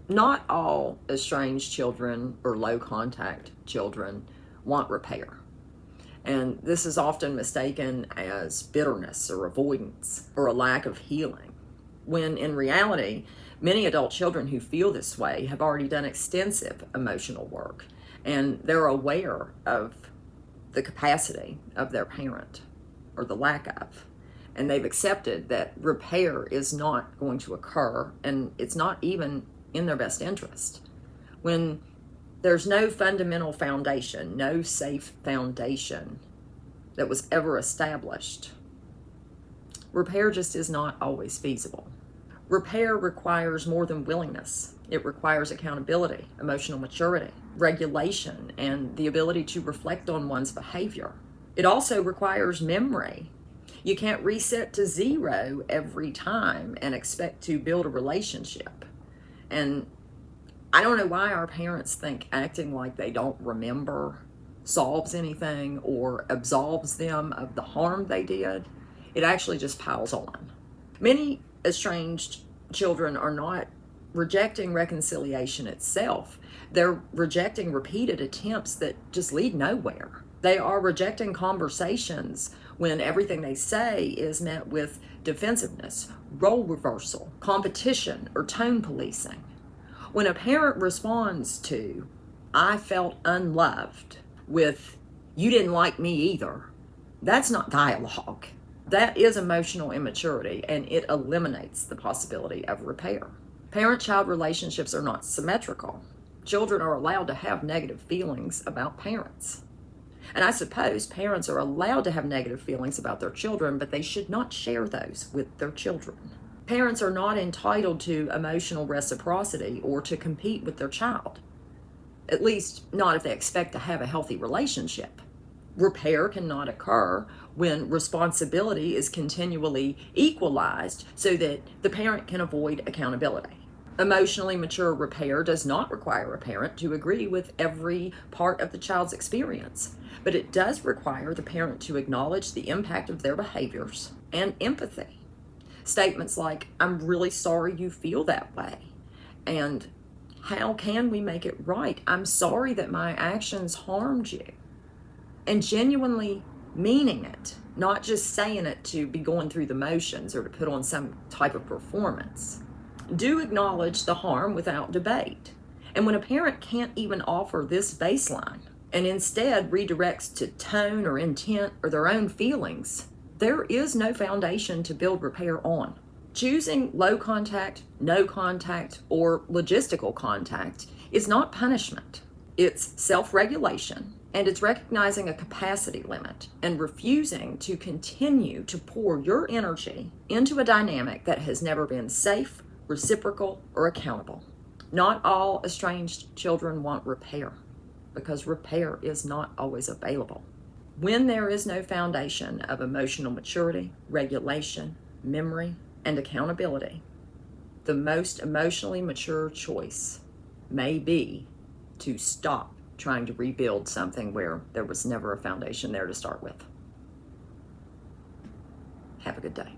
Not all estranged children or low contact children want repair. And this is often mistaken as bitterness or avoidance or a lack of healing, when in reality, many adult children who feel this way have already done extensive emotional work and they're aware of the capacity of their parent or the lack of. And they've accepted that repair is not going to occur and it's not even in their best interest. When there's no fundamental foundation, no safe foundation that was ever established, repair just is not always feasible. Repair requires more than willingness. It requires accountability, emotional maturity, regulation, and the ability to reflect on one's behavior. It also requires memory. You can't reset to zero every time and expect to build a relationship. And I don't know why our parents think acting like they don't remember solves anything or absolves them of the harm they did. It actually just piles on. Many estranged children are not rejecting reconciliation itself. They're rejecting repeated attempts that just lead nowhere. They are rejecting conversations when everything they say is met with defensiveness, role reversal, competition, or tone policing. When a parent responds to, "I felt unloved," with, "You didn't like me either," that's not dialogue. That is emotional immaturity, and it eliminates the possibility of repair. Parent-child relationships are not symmetrical. Children are allowed to have negative feelings about parents. And I suppose parents are allowed to have negative feelings about their children, but they should not share those with their children. Parents are not entitled to emotional reciprocity or to compete with their child, at least not if they expect to have a healthy relationship. Repair cannot occur when responsibility is continually equalized so that the parent can avoid accountability. Emotionally mature repair does not require a parent to agree with every part of the child's experience, but it does require the parent to acknowledge the impact of their behaviors and empathy. Statements like, "I'm really sorry you feel that way," and "How can we make it right? I'm sorry that my actions harmed you." And genuinely meaning it, not just saying it to be going through the motions or to put on some type of performance. Do acknowledge the harm without debate. And when a parent can't even offer this baseline and instead redirects to tone or intent or their own feelings, there is no foundation to build repair on. Choosing low contact, no contact, or logistical contact is not punishment. It's self-regulation, and it's recognizing a capacity limit and refusing to continue to pour your energy into a dynamic that has never been safe, reciprocal, or accountable. Not all estranged children want repair, because repair is not always available. When there is no foundation of emotional maturity, regulation, memory, and accountability, the most emotionally mature choice may be to stop trying to rebuild something where there was never a foundation there to start with. Have a good day.